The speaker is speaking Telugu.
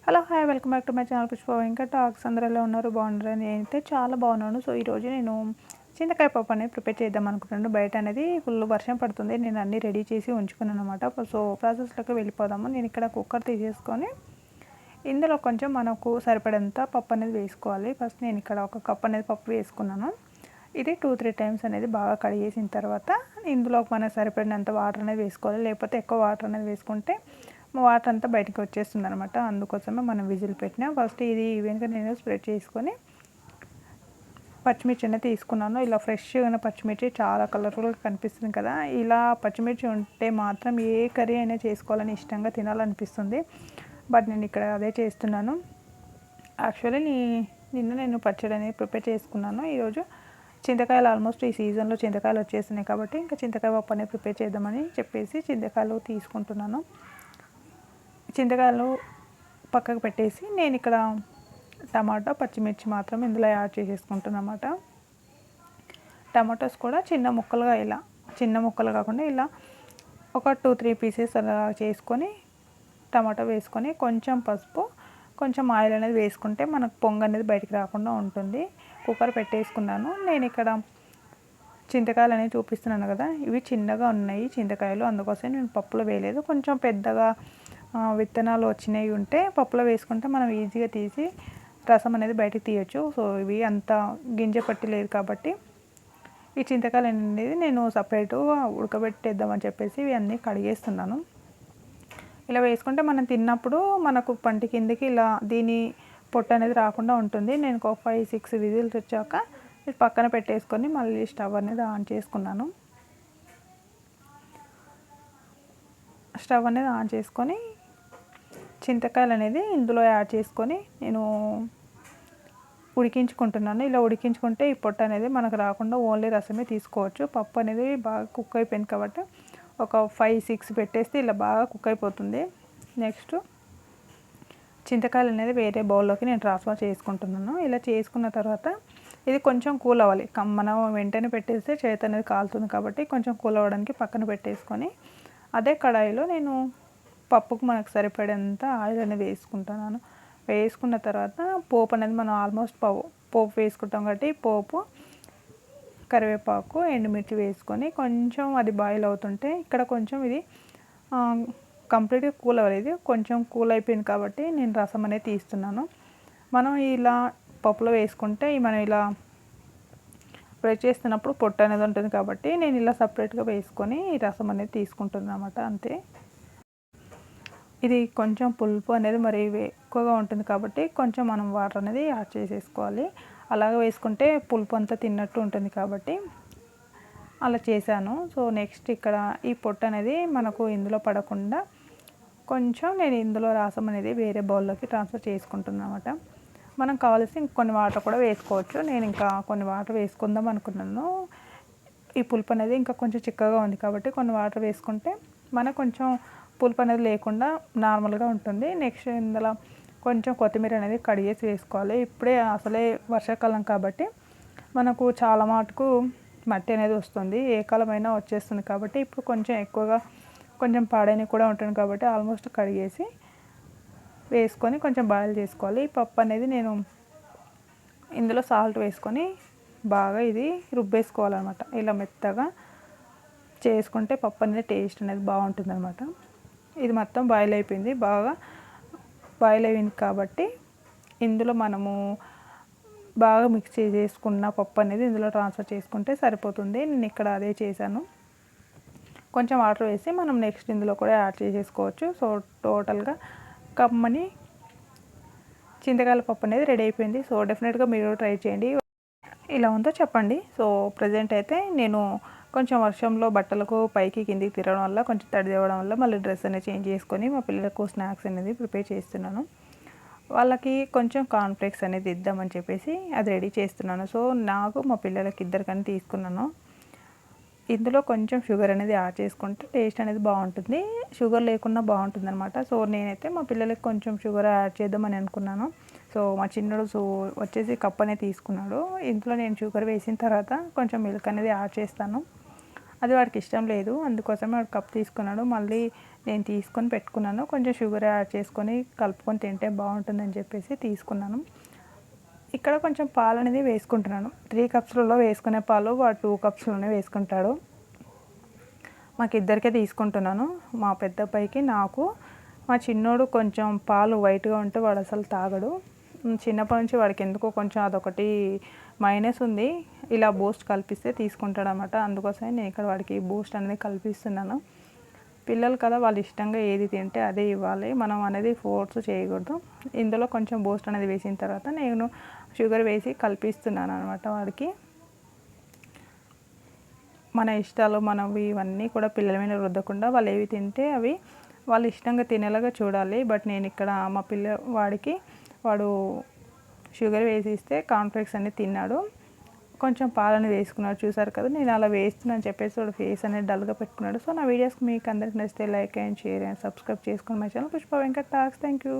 Hello hi welcome back to my channel Pushpa ఇంకా టాక్స్ అందరూ ఎలా ఉన్నారు బాగున్నారు నేనైతే చాలా బాగున్నాను. సో ఈరోజు నేను చింతకాయ పప్పు అనేది ప్రిపేర్ చేద్దాం అనుకుంటున్నాను. బయట అనేది ఫుల్ వర్షం పడుతుంది. నేను అన్నీ రెడీ చేసి ఉంచుకున్నాను అనమాట. సో ప్రాసెస్లోకి వెళ్ళిపోదాము. నేను ఇక్కడ కుక్కర్ తీసేసుకొని ఇందులో కొంచెం మనకు సరిపడేంత పప్పు అనేది వేసుకోవాలి. ఫస్ట్ నేను ఇక్కడ ఒక కప్ అనేది పప్పు వేసుకున్నాను. ఇది 2-3 టైమ్స్ అనేది బాగా కడిగేసిన తర్వాత ఇందులో మనకు సరిపడినంత వాటర్ అనేది వేసుకోవాలి. లేకపోతే ఎక్కువ వాటర్ అనేది వేసుకుంటే వాటర్ అంతా బయటకు వచ్చేస్తుంది అనమాట. అందుకోసమే మనం విజిల్ పెట్టినా ఫస్ట్ ఇది ఈవెన్గా నేను స్ప్రెడ్ చేసుకొని పచ్చిమిర్చి అనేది తీసుకున్నాను. ఇలా ఫ్రెష్గా పచ్చిమిర్చి చాలా కలర్ఫుల్గా కనిపిస్తుంది కదా. ఇలా పచ్చిమిర్చి ఉంటే మాత్రం ఏ కర్రీ అయినా చేసుకోవాలని ఇష్టంగా తినాలనిపిస్తుంది. బట్ నేను ఇక్కడ అదే చేస్తున్నాను. యాక్చువల్లీ నిన్న నేను పచ్చడి అనేది ప్రిపేర్ చేసుకున్నాను. ఈరోజు చింతకాయలు ఆల్మోస్ట్ ఈ సీజన్లో చింతకాయలు వచ్చేస్తున్నాయి కాబట్టి ఇంకా చింతకాయ పప్పు అనేది ప్రిపేర్ చేద్దామని చెప్పేసి చింతకాయలు తీసుకుంటున్నాను. చింతకాయలు పక్కకు పెట్టేసి నేను ఇక్కడ టమాటా పచ్చిమిర్చి మాత్రం ఇందులో యాడ్ చేసేసుకుంటున్నాను అన్నమాట. టమాటోస్ కూడా చిన్న ముక్కలుగా ఇలా చిన్న ముక్కలు కాకుండా ఇలా ఒక 2-3 పీసెస్ అలా చేసుకొని టమాటా వేసుకొని కొంచెం పసుపు కొంచెం ఆయిల్ అనేది వేసుకుంటే మనకు పొంగు అనేది బయటికి రాకుండా ఉంటుంది. కుక్కర్ పెట్టేసుకున్నాను. నేను ఇక్కడ చింతకాయలు అనేవి చూపిస్తున్నాను కదా, ఇవి చిన్నగా ఉన్నాయి చింతకాయలు, అందుకోసం నేను పప్పులో వేయలేదు. కొంచెం పెద్దగా విత్తనాలు వచ్చినవి ఉంటే పప్పులో వేసుకుంటే మనం ఈజీగా తీసి రసం అనేది బయటకు తీయచ్చు. సో ఇవి అంత గింజ పట్టి లేదు కాబట్టి ఈ చింతకాయలు అనేది నేను సపరేట్గా ఉడకబెట్టేద్దామని చెప్పేసి ఇవి అన్నీ కడిగేస్తున్నాను. ఇలా వేసుకుంటే మనం తిన్నప్పుడు మనకు పంటి కిందకి ఇలా దీని పొట్టు అనేది రాకుండా ఉంటుంది. నేను ఒక 5-6 విజిల్స్ వచ్చాక ఇది పక్కన పెట్టేసుకొని మళ్ళీ స్టవ్ అనేది ఆన్ చేసుకున్నాను. స్టవ్ అనేది ఆన్ చేసుకొని చింతకాయలు అనేది ఇందులో యాడ్ చేసుకొని నేను ఉడికించుకుంటున్నాను. ఇలా ఉడికించుకుంటే ఈ పొట్టు అనేది మనకు రాకుండా ఓన్లీ రసమే తీసుకోవచ్చు. పప్పు అనేది బాగా కుక్ అయిపోయింది కాబట్టి ఒక 5-6 పెట్టేస్తే ఇలా బాగా కుక్ అయిపోతుంది. నెక్స్ట్ చింతకాయలు అనేది వేరే బౌల్లోకి నేను ట్రాన్స్ఫర్ చేసుకుంటున్నాను. ఇలా చేసుకున్న తర్వాత ఇది కొంచెం కూల్ అవ్వాలి. మనం వెంటనే పెట్టేస్తే చేతి అనేది కాలుతుంది కాబట్టి కొంచెం కూల్ అవ్వడానికి పక్కన పెట్టేసుకొని అదే కడాయిలో నేను పప్పుకు మనకు సరిపడేంత ఆయిల్ అనేది వేసుకుంటున్నాను. వేసుకున్న తర్వాత పోపు అనేది మనం ఆల్మోస్ట్ పోపు వేసుకుంటాం కాబట్టి పోపు కరివేపాకు ఎండుమిర్చి వేసుకొని కొంచెం అది బాయిల్ అవుతుంటే ఇక్కడ కొంచెం ఇది కంప్లీట్గా కూల్ అవ్వలేదు, కొంచెం కూల్ అయిపోయింది కాబట్టి నేను రసం అనేది తీస్తున్నాను. మనం ఇలా పప్పులో వేసుకుంటే మనం ఇలా ఫ్రై చేస్తున్నప్పుడు పొట్టు అనేది ఉంటుంది కాబట్టి నేను ఇలా సపరేట్గా వేసుకొని ఈ రసం అనేది తీసుకుంటున్నాను అన్నమాట. అంతే. ఇది కొంచెం పులుపు అనేది మరి ఎక్కువగా ఉంటుంది కాబట్టి కొంచెం మనం వాటర్ అనేది యాడ్ చేసేసుకోవాలి. అలాగే వేసుకుంటే పులుపు అంతా తిన్నట్టు ఉంటుంది కాబట్టి అలా చేశాను. సో నెక్స్ట్ ఇక్కడ ఈ పొట్టు అనేది మనకు ఇందులో పడకుండా కొంచెం నేను ఇందులో రసం అనేది వేరే బౌల్లోకి ట్రాన్స్ఫర్ చేసుకుంటున్నాను అన్నమాట. మనం కావాల్సి కొన్ని వాటర్ కూడా వేసుకోవచ్చు. నేను ఇంకా కొన్ని వాటర్ వేసుకుందాం అనుకున్నాను. ఈ పులుపు అనేది ఇంకా కొంచెం చిక్కగా ఉంది కాబట్టి కొన్ని వాటర్ వేసుకుంటే మనకు కొంచెం పులుపు అనేది లేకుండా నార్మల్గా ఉంటుంది. నెక్స్ట్ ఇందులో కొంచెం కొత్తిమీర అనేది కడిగేసి వేసుకోవాలి. ఇప్పుడే అసలే వర్షాకాలం కాబట్టి మనకు చాలా మటుకు మట్టి అనేది వస్తుంది, ఏ కాలమైనా వచ్చేస్తుంది కాబట్టి ఇప్పుడు కొంచెం ఎక్కువగా కొంచెం పాడైన కూడా ఉంటుంది కాబట్టి ఆల్మోస్ట్ కడిగేసి వేసుకొని కొంచెం బాయిల్ చేసుకోవాలి. పప్పు అనేది నేను ఇందులో సాల్ట్ వేసుకొని బాగా ఇది రుబ్బేసుకోవాలన్నమాట. ఇలా మెత్తగా చేసుకుంటే పప్పు అనేది టేస్ట్ అనేది బాగుంటుంది అనమాట. ఇది మొత్తం బాయిల్ అయిపోయింది, బాగా బాయిల్ అయింది కాబట్టి ఇందులో మనము బాగా మిక్స్ చేసుకున్న పప్పు అనేది ఇందులో ట్రాన్స్ఫర్ చేసుకుంటే సరిపోతుంది. నేను ఇక్కడ అదే చేశాను. కొంచెం వాటర్ వేసి మనం నెక్స్ట్ ఇందులో కూడా యాడ్ చేసేసుకోవచ్చు. సో టోటల్గా కమ్మని చింతకాయల పప్పు అనేది రెడీ అయిపోయింది. సో డెఫినెట్గా మీరు ట్రై చేయండి. ఇలా ఉందో చెప్పండి. సో ప్రజెంట్ అయితే నేను కొంచెం వర్షంలో బట్టలకు పైకి కిందికి తిరగడం వల్ల కొంచెం తడి తేవడం వల్ల మళ్ళీ డ్రెస్ అనేది చేంజ్ చేసుకొని మా పిల్లలకు స్నాక్స్ అనేది ప్రిపేర్ చేస్తున్నాను. వాళ్ళకి కొంచెం కాన్ఫ్లెక్స్ అనేది ఇద్దామని చెప్పేసి అది రెడీ చేస్తున్నాను. సో నాకు మా పిల్లలకి ఇద్దరికని తీసుకున్నాను. ఇందులో కొంచెం షుగర్ అనేది యాడ్ చేసుకుంటే టేస్ట్ అనేది బాగుంటుంది, షుగర్ లేకుండా బాగుంటుంది అనమాట. సో నేనైతే మా పిల్లలకి కొంచెం షుగర్ యాడ్ చేద్దామని అనుకున్నాను. సో మా చిన్నడు వచ్చేసి కప్ అనేది తీసుకున్నాడు. ఇంట్లో నేను షుగర్ వేసిన తర్వాత కొంచెం మిల్క్ అనేది యాడ్ చేస్తాను. అది వాడికి ఇష్టం లేదు, అందుకోసమే వాడు కప్ తీసుకున్నాడు. మళ్ళీ నేను తీసుకొని పెట్టుకున్నాను. కొంచెం షుగర్ యాడ్ చేసుకొని కలుపుకొని తింటే బాగుంటుందని చెప్పేసి తీసుకున్నాను. ఇక్కడ కొంచెం పాలు అనేది వేసుకుంటున్నాను. 3 కప్స్లలో వేసుకునే పాలు వాడు 2 కప్స్లోనే వేసుకుంటాడు. మాకు ఇద్దరికే తీసుకుంటున్నాను, మా పెద్ద అబ్బాయికి, నాకు. మా చిన్నోడు కొంచెం పాలు వైట్గా ఉంటే వాడు అసలు తాగడు. చిన్నప్పటి నుంచి వాడికి ఎందుకో కొంచెం అదొకటి మైనస్ ఉంది. ఇలా బూస్ట్ కలిపిస్తే తీసుకుంటాడు అన్నమాట. అందుకోసమే నేను ఇక్కడ వాడికి బూస్ట్ అనేది కల్పిస్తున్నాను. పిల్లలు కదా, వాళ్ళు ఇష్టంగా ఏది తింటే అదే ఇవ్వాలి, మనం అనేది ఫోర్స్ చేయకూడదు. ఇందులో కొంచెం బూస్ట్ అనేది వేసిన తర్వాత నేను షుగర్ వేసి కల్పిస్తున్నాను అనమాట వాడికి. మన ఇష్టాలు మనవి ఇవన్నీ కూడా పిల్లల మీద రుద్దకుండా వాళ్ళు ఏవి తింటే అవి వాళ్ళు ఇష్టంగా తినేలాగా చూడాలి. బట్ నేను ఇక్కడ మా వాడు షుగర్ వేసిస్తే కాన్ఫ్లెక్స్ అనేది తిన్నాడు. కొంచెం పాలను వేసుకున్నాడు, చూసారు కదా. నేను అలా వేస్తున్నాను చెప్పేసి వాడు ఫేస్ అనేది డల్గా పెట్టుకున్నాడు. సో నా వీడియోస్ మీకు అందరికి నచ్చితే like and share and subscribe చేసుకోండి my channel Pushpa Venkat talks. Thank you.